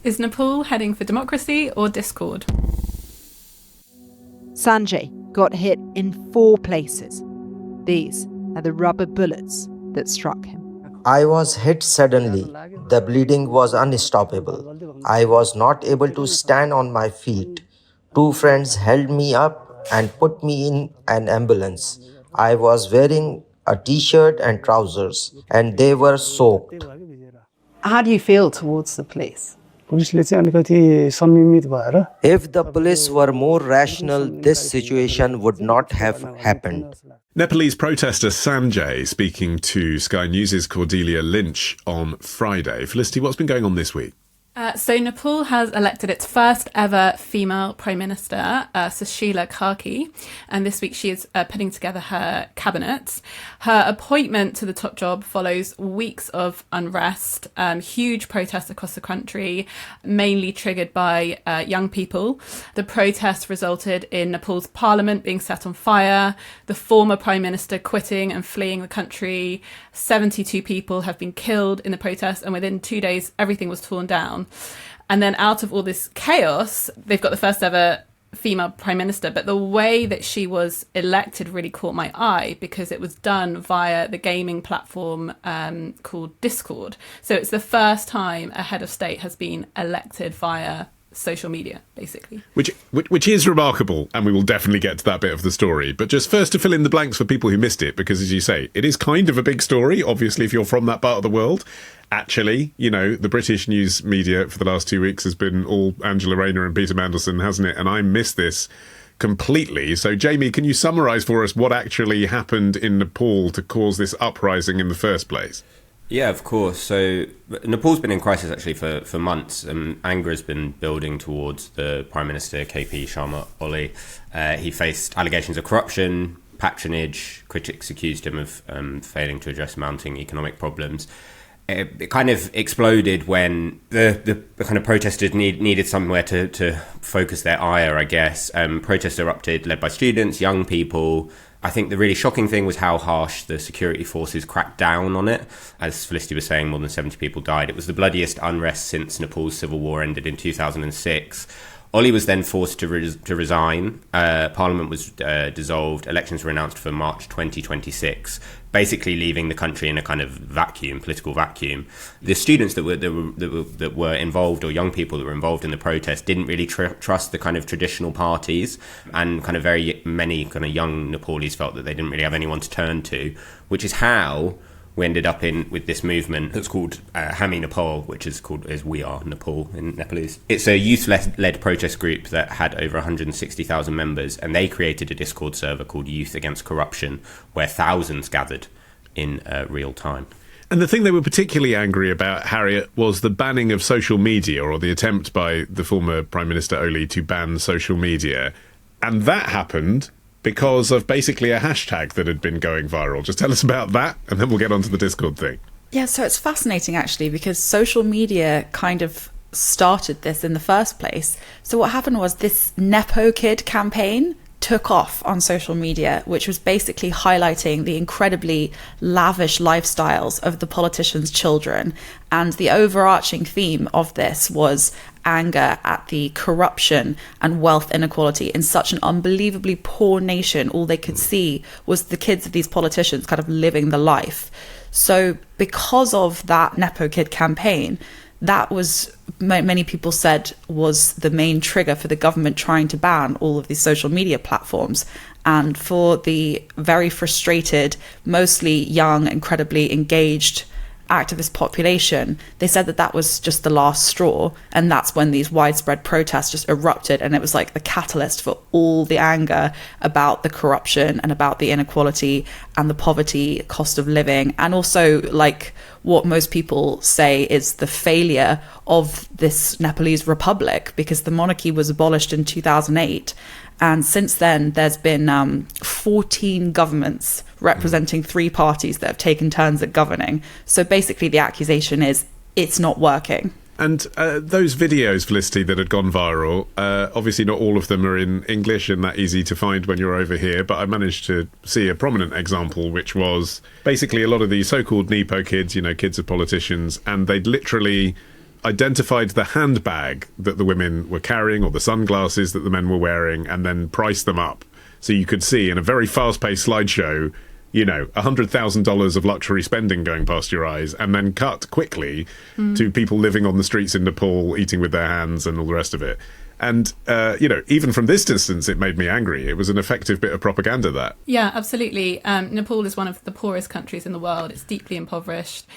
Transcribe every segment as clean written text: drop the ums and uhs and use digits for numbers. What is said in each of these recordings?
Is Nepal heading for democracy or discord? Sanjay got hit in 4 places. These are the rubber bullets that struck him. I was hit suddenly. The bleeding was unstoppable. I was not able to stand on my feet. 2 friends held me up and put me in an ambulance. I was wearing a t-shirt and trousers, and they were soaked. How do you feel towards the police? If the police were more rational, this situation would not have happened. Nepalese protester Sanjay speaking to Sky News' Cordelia Lynch on Friday. Felicity, what's been going on this week? So Nepal has elected its first ever female Prime Minister, Sushila Karki, and this week she is putting together her cabinet. Her appointment to the top job follows weeks of unrest, huge protests across the country, mainly triggered by young people. The protests resulted in Nepal's parliament being set on fire, the former Prime Minister quitting and fleeing the country. 72 people have been killed in the protests, and within 2 days, everything was torn down. And then out of all this chaos, they've got the first ever female prime minister. But the way that she was elected really caught my eye because it was done via the gaming platform called Discord. So it's the first time a head of state has been elected via social media, basically. Which is remarkable, and we will definitely get to that bit of the story. But just first to fill in the blanks for people who missed it, because as you say, it is kind of a big story, obviously, if you're from that part of the world. Actually, you know, the British news media for the last 2 weeks has been all Angela Rayner and Peter Mandelson, hasn't it? And I missed this completely. So, Jamie, can you summarise for us what actually happened in Nepal to cause this uprising in the first place? Yeah, of course. So Nepal's been in crisis actually for months. Anger has been building towards the Prime Minister, KP Sharma Oli. He faced allegations of corruption, patronage. Critics accused him of failing to address mounting economic problems. It kind of exploded when the kind of protesters needed somewhere to focus their ire, I guess. Protests erupted, led by students, young people. I think the really shocking thing was how harsh the security forces cracked down on it. As Felicity was saying, more than 70 people died. It was the bloodiest unrest since Nepal's civil war ended in 2006. Olly was then forced to resign. Parliament was dissolved. Elections were announced for March 2026, basically leaving the country in a kind of vacuum, political vacuum. The students that were involved, or young people that were involved in the protest, didn't really trust the kind of traditional parties, and kind of very many kind of young Nepalese felt that they didn't really have anyone to turn to, which is how we ended up with this movement that's called Hami Nepal, which is called as We Are Nepal in Nepalese. It's a youth-led protest group that had over 160,000 members, and they created a Discord server called Youth Against Corruption, where thousands gathered in real time. And the thing they were particularly angry about, Harriet, was the banning of social media, or the attempt by the former Prime Minister Olly to ban social media. And that happened because of basically a hashtag that had been going viral. Just tell us about that, and then we'll get onto the Discord thing. Yeah, so it's fascinating, actually, because social media kind of started this in the first place. So what happened was this Nepo Kid campaign took off on social media, which was basically highlighting the incredibly lavish lifestyles of the politicians' children. And the overarching theme of this was anger at the corruption and wealth inequality in such an unbelievably poor nation. All they could see was the kids of these politicians kind of living the life. So because of that Nepo Kid campaign, that was, many people said, was the main trigger for the government trying to ban all of these social media platforms. And for the very frustrated, mostly young, incredibly engaged activist population, they said that that was just the last straw, and that's when these widespread protests just erupted, and it was like the catalyst for all the anger about the corruption and about the inequality and the poverty, cost of living, and also like what most people say is the failure of this Nepalese republic, because the monarchy was abolished in 2008. And since then, there's been 14 governments representing 3 parties that have taken turns at governing. So basically, the accusation is it's not working. And those videos, Felicity, that had gone viral, obviously not all of them are in English and that easy to find when you're over here, but I managed to see a prominent example, which was basically a lot of these so-called Nepo kids, you know, kids of politicians, and they'd literally identified the handbag that the women were carrying or the sunglasses that the men were wearing and then priced them up. So you could see in a very fast-paced slideshow, you know, $100,000 of luxury spending going past your eyes, and then cut quickly to people living on the streets in Nepal, eating with their hands and all the rest of it. And, you know, even from this distance, it made me angry. It was an effective bit of propaganda, that. Yeah, absolutely. Nepal is one of the poorest countries in the world. It's deeply impoverished.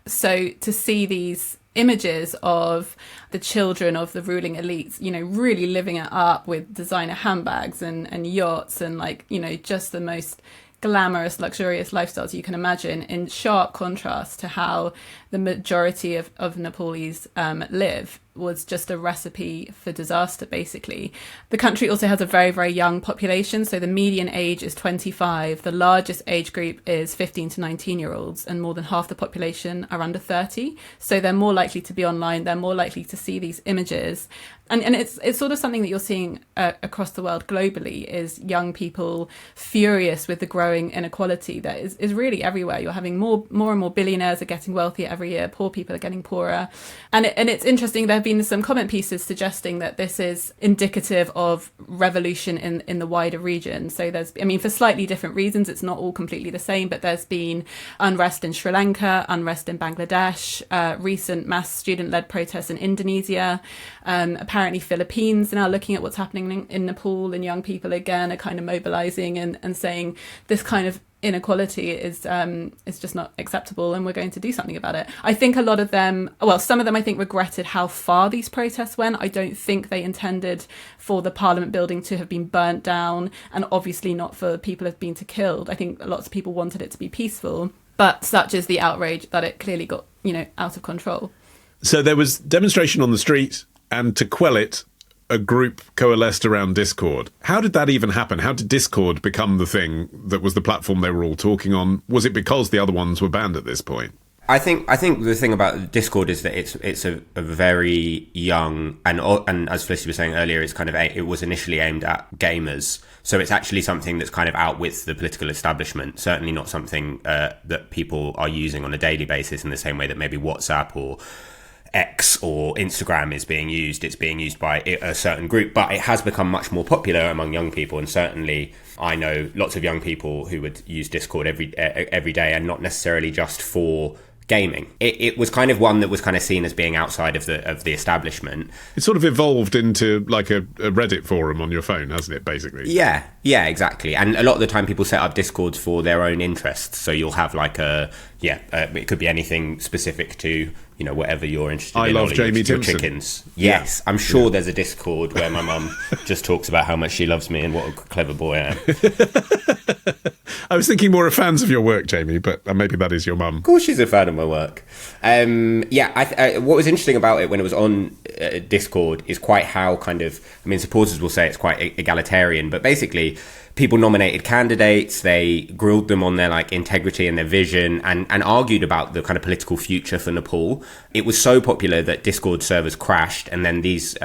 So to see these images of the children of the ruling elites, you know, really living it up with designer handbags and yachts and, like, you know, just the most glamorous, luxurious lifestyles you can imagine, in sharp contrast to how the majority of Nepalese live, was just a recipe for disaster, basically. The country also has a very, very young population. So the median age is 25. The largest age group is 15 to 19-year-olds, and more than half the population are under 30. So they're more likely to be online. They're more likely to see these images. And it's sort of something that you're seeing across the world globally, is young people furious with the growing inequality that is really everywhere. You're having more and more billionaires are getting wealthier every year. Poor people are getting poorer. And it's interesting, there have been some comment pieces suggesting that this is indicative of revolution in the wider region. So there's, I mean, for slightly different reasons, it's not all completely the same, but there's been unrest in Sri Lanka, unrest in Bangladesh, recent mass student-led protests in Indonesia. Apparently Philippines are now looking at what's happening in Nepal, and young people again are kind of mobilizing and saying this kind of inequality is just not acceptable, and we're going to do something about it. I think a lot of them, well, some of them I think regretted how far these protests went. I don't think they intended for the parliament building to have been burnt down, and obviously not for people have been killed. I think lots of people wanted it to be peaceful, but such is the outrage that it clearly got, you know, out of control. So there was demonstration on the street, and to quell it, a group coalesced around Discord. How did that even happen? How did Discord become the thing that was the platform they were all talking on? Was it because the other ones were banned at this point? I think the thing about Discord is that it's a very young, and as Felicity was saying earlier, it's kind of it was initially aimed at gamers. So it's actually something that's kind of out with the political establishment. Certainly not something that people are using on a daily basis in the same way that maybe WhatsApp or X or Instagram is being used. It's being used by a certain group, but it has become much more popular among young people. And certainly I know lots of young people who would use Discord every day, and not necessarily just for gaming. It was kind of one that was kind of seen as being outside of the establishment. It sort of evolved into like a Reddit forum on your phone, hasn't it, basically? Yeah, exactly. And a lot of the time people set up Discords for their own interests. So you'll have like it could be anything specific to, you know, whatever you're interested in. I love Jamie your Timson. Chickens. Yes, I'm sure there's a Discord where my mum just talks about how much she loves me and what a clever boy I am. I was thinking more of fans of your work, Jamie, but maybe that is your mum. Of course she's a fan of my work. What was interesting about it when it was on Discord is quite how kind of, I mean, supporters will say it's quite egalitarian, but basically people nominated candidates, they grilled them on their like integrity and their vision, and argued about the kind of political future for Nepal. It was so popular that Discord servers crashed, and then these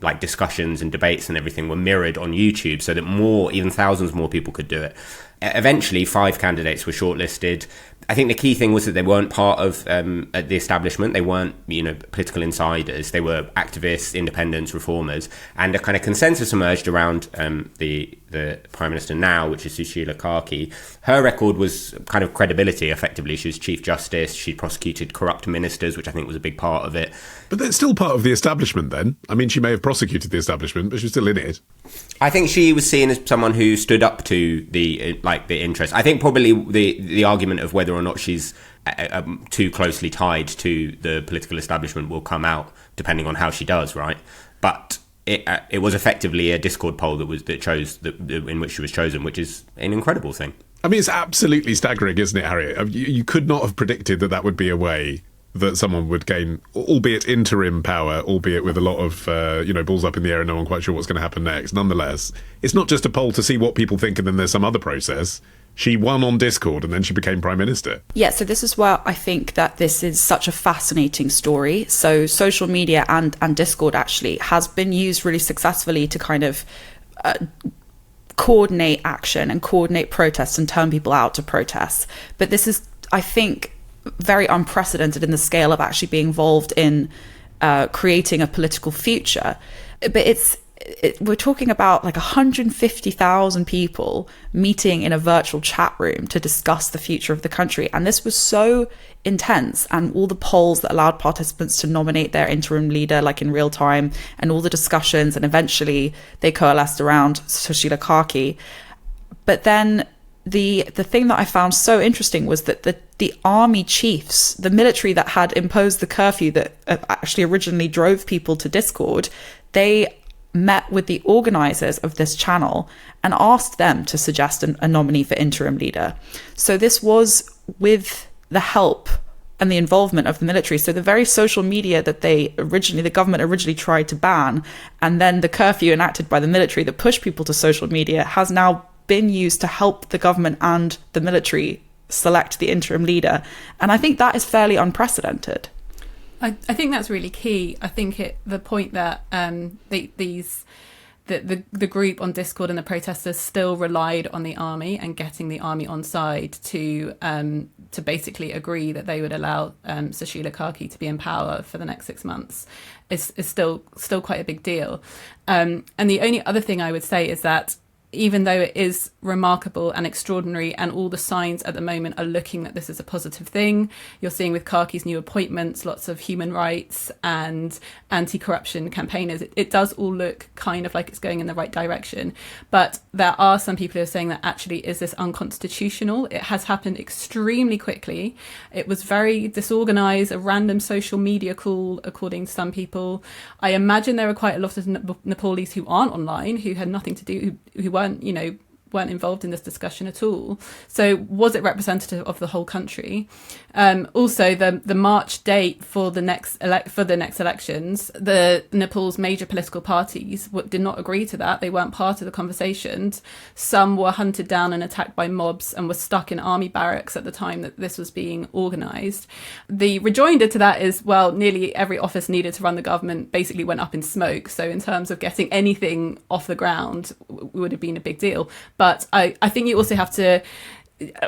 like discussions and debates and everything were mirrored on YouTube so that even thousands more people could do it. Eventually 5 candidates were shortlisted. I think the key thing was that they weren't part of the establishment. They weren't, you know, political insiders. They were activists, independents, reformers, and a kind of consensus emerged around the Prime Minister now, which is Sushila Karki. Her record was kind of credibility, effectively. She was Chief Justice. She prosecuted corrupt ministers, which I think was a big part of it. But they're still part of the establishment then. I mean, she may have prosecuted the establishment, but she's still in it. I think she was seen as someone who stood up to the interest. I think probably the argument of whether or not she's too closely tied to the political establishment will come out depending on how she does, right? But it was effectively a Discord poll that chose in which she was chosen, which is an incredible thing. I mean, it's absolutely staggering, isn't it, Harriet? You could not have predicted that would be a way that someone would gain, albeit interim power, albeit with a lot of, balls up in the air and no one quite sure what's going to happen next. Nonetheless, it's not just a poll to see what people think and then there's some other process. She won on Discord and then she became Prime Minister. Yeah, so this is where I think that this is such a fascinating story. So social media and Discord actually has been used really successfully to kind of coordinate action and coordinate protests and turn people out to protest. But this is, I think, very unprecedented in the scale of actually being involved in creating a political future. But we're talking about like 150,000 people meeting in a virtual chat room to discuss the future of the country. And this was so intense, and all the polls that allowed participants to nominate their interim leader like in real time, and all the discussions, and eventually they coalesced around Sushila Karki. But then the thing that I found so interesting was that the army chiefs, the military that had imposed the curfew that actually originally drove people to Discord, they met with the organizers of this channel and asked them to suggest a nominee for interim leader. So this was with the help and the involvement of the military. So the very social media that the government originally tried to ban, and then the curfew enacted by the military that pushed people to social media, has now been used to help the government and the military select the interim leader. And I think that is fairly unprecedented. I think that's really key. I think the point that the group on Discord and the protesters still relied on the army and getting the army on side to basically agree that they would allow Sushila Karki to be in power for the next 6 months is still quite a big deal. And the only other thing I would say is that even though it is remarkable and extraordinary, and all the signs at the moment are looking that this is a positive thing, you're seeing with Karki's new appointments lots of human rights and anti-corruption campaigners. It does all look kind of like it's going in the right direction. But there are some people who are saying that actually, is this unconstitutional? It has happened extremely quickly. It was very disorganized, a random social media call, according to some people. I imagine there are quite a lot of Nepalese who aren't online, who had nothing to do, who weren't involved in this discussion at all. So was it representative of the whole country? Also, the March date for the next elections, the Nepal's major political parties did not agree to that. They weren't part of the conversations. Some were hunted down and attacked by mobs and were stuck in army barracks at the time that this was being organised. The rejoinder to that is, well, nearly every office needed to run the government basically went up in smoke. So in terms of getting anything off the ground, would have been a big deal. But I think you also have to,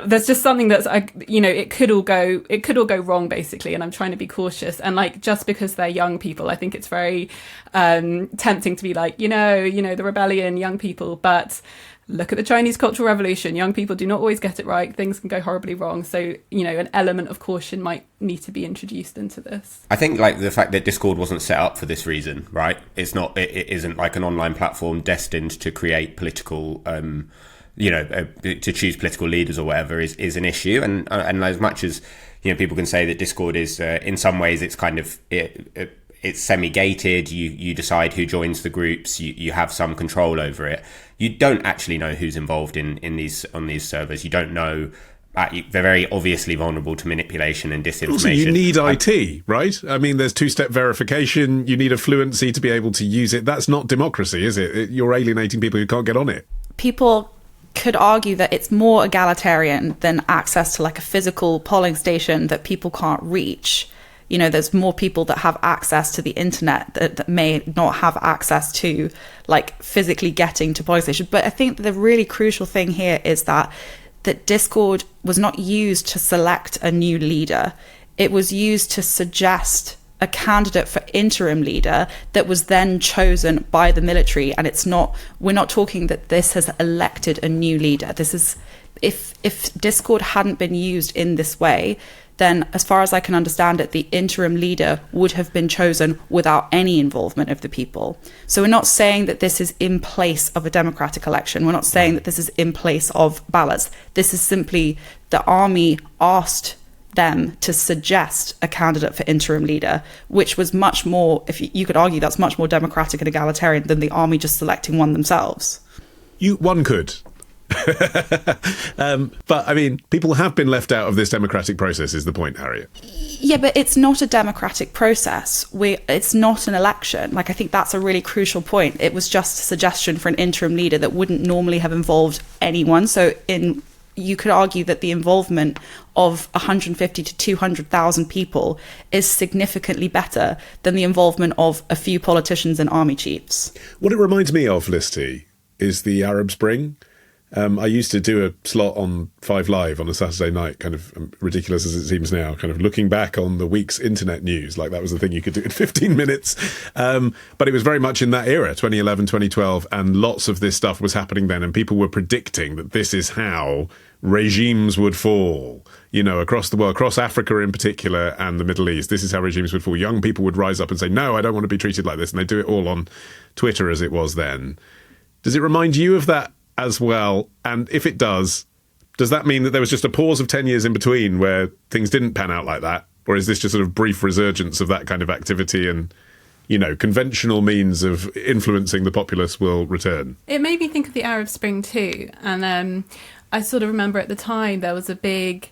there's just something that's, it could all go wrong basically. And I'm trying to be cautious. And like, just because they're young people, I think it's very tempting to be like, the rebellion, young people. But look at the Chinese Cultural Revolution. Young people do not always get it right. Things can go horribly wrong. So, an element of caution might need to be introduced into this. I think like the fact that Discord wasn't set up for this reason, right? It isn't like an online platform destined to create political, to choose political leaders or whatever is an issue. And as much as, people can say that Discord is, in some ways, it's kind of, it's semi-gated. You decide who joins the groups. You have some control over it. You don't actually know who's involved on these servers. You don't know. They're very obviously vulnerable to manipulation and disinformation. Also, you need IT, right? I mean, there's two-step verification. You need a fluency to be able to use it. That's not democracy, is it? You're alienating people who can't get on it. People could argue that it's more egalitarian than access to like a physical polling station that people can't reach. There's more people that have access to the internet that may not have access to like physically getting to polling stations. But I think the really crucial thing here is that Discord was not used to select a new leader. It was used to suggest a candidate for interim leader that was then chosen by the military. And we're not talking that this has elected a new leader. This is, if Discord hadn't been used in this way, then as far as I can understand it, the interim leader would have been chosen without any involvement of the people. So we're not saying that this is in place of a democratic election. We're not saying that this is in place of ballots. This is simply the army asked them to suggest a candidate for interim leader, which was much more, if you could argue that's much more democratic and egalitarian than the army just selecting one themselves. One could. But I mean, people have been left out of this democratic process is the point, Harriet. Yeah, but it's not a democratic process. It's not an election. Like, I think that's a really crucial point. It was just a suggestion for an interim leader that wouldn't normally have involved anyone. So you could argue that the involvement of 150 to 200,000 people is significantly better than the involvement of a few politicians and army chiefs. What it reminds me of, Felicity, is the Arab Spring. I used to do a slot on 5 Live on a Saturday night, kind of ridiculous as it seems now, kind of looking back on the week's internet news. Like that was the thing you could do in 15 minutes. But it was very much in that era, 2011, 2012, and lots of this stuff was happening then, and people were predicting that this is how regimes would fall, you know, across the world, across Africa in particular and the Middle East. This is how regimes would fall. Young people would rise up and say, no, I don't want to be treated like this. And they do it all on Twitter as it was then. Does it remind you of that as well? And if it does that mean that there was just a pause of 10 years in between where things didn't pan out like that? Or is this just sort of brief resurgence of that kind of activity and, you know, conventional means of influencing the populace will return? It made me think of the Arab Spring too. And I sort of remember at the time there was a big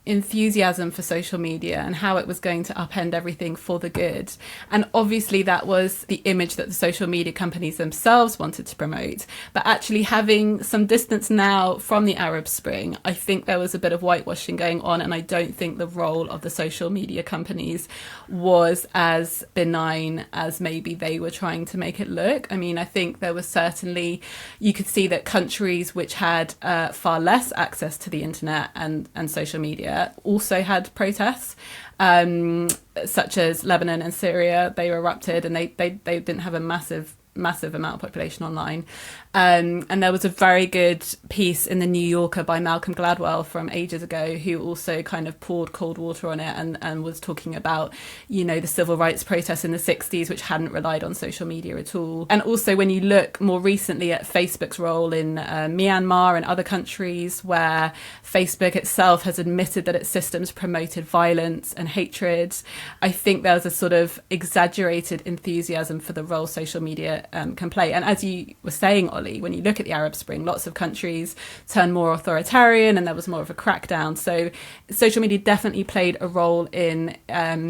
enthusiasm for social media and how it was going to upend everything for the good. And obviously that was the image that the social media companies themselves wanted to promote. But actually having some distance now from the Arab Spring, I think there was a bit of whitewashing going on, and I don't think the role of the social media companies was as benign as maybe they were trying to make it look. I mean, I think there was certainly, you could see that countries which had far less access to the internet and social media also had protests, such as Lebanon and Syria. They erupted, and they didn't have a massive amount of population online. And there was a very good piece in the New Yorker by Malcolm Gladwell from ages ago, who also kind of poured cold water on it and was talking about, you know, the civil rights protests in the 60s, which hadn't relied on social media at all. And also when you look more recently at Facebook's role in Myanmar and other countries where Facebook itself has admitted that its systems promoted violence and hatred, I think there was a sort of exaggerated enthusiasm for the role social media can play. And as you were saying, Ollie, when you look at the Arab Spring, lots of countries turned more authoritarian and there was more of a crackdown. So social media definitely played a role in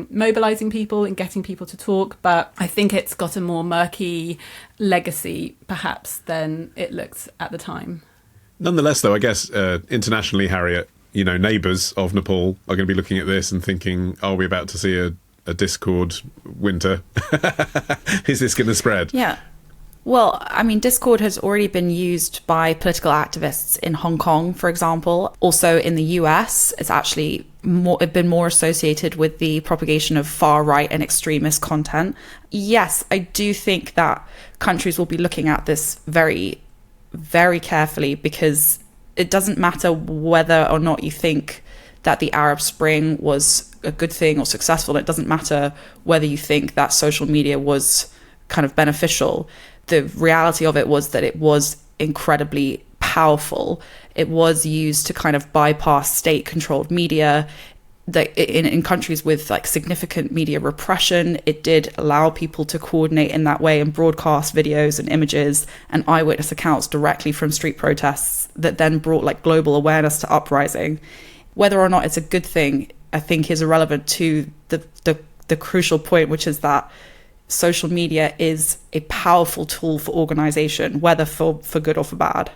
mobilizing people and getting people to talk. But I think it's got a more murky legacy, perhaps, than it looked at the time. Nonetheless, though, I guess internationally, Harriet, you know, neighbours of Nepal are going to be looking at this and thinking, are we about to see a Discord winter? Is this going to spread? Yeah. Well, I mean, Discord has already been used by political activists in Hong Kong, for example. Also in the US, it's actually been more associated with the propagation of far-right and extremist content. Yes, I do think that countries will be looking at this very, very carefully, because it doesn't matter whether or not you think that the Arab Spring was a good thing or successful. It doesn't matter whether you think that social media was kind of beneficial. The reality of it was that it was incredibly powerful. It was used to kind of bypass state-controlled media. That in countries with like significant media repression, it did allow people to coordinate in that way and broadcast videos and images and eyewitness accounts directly from street protests that then brought like global awareness to uprising. Whether or not it's a good thing, I think, is irrelevant to the crucial point, which is that social media is a powerful tool for organization, whether for good or for bad.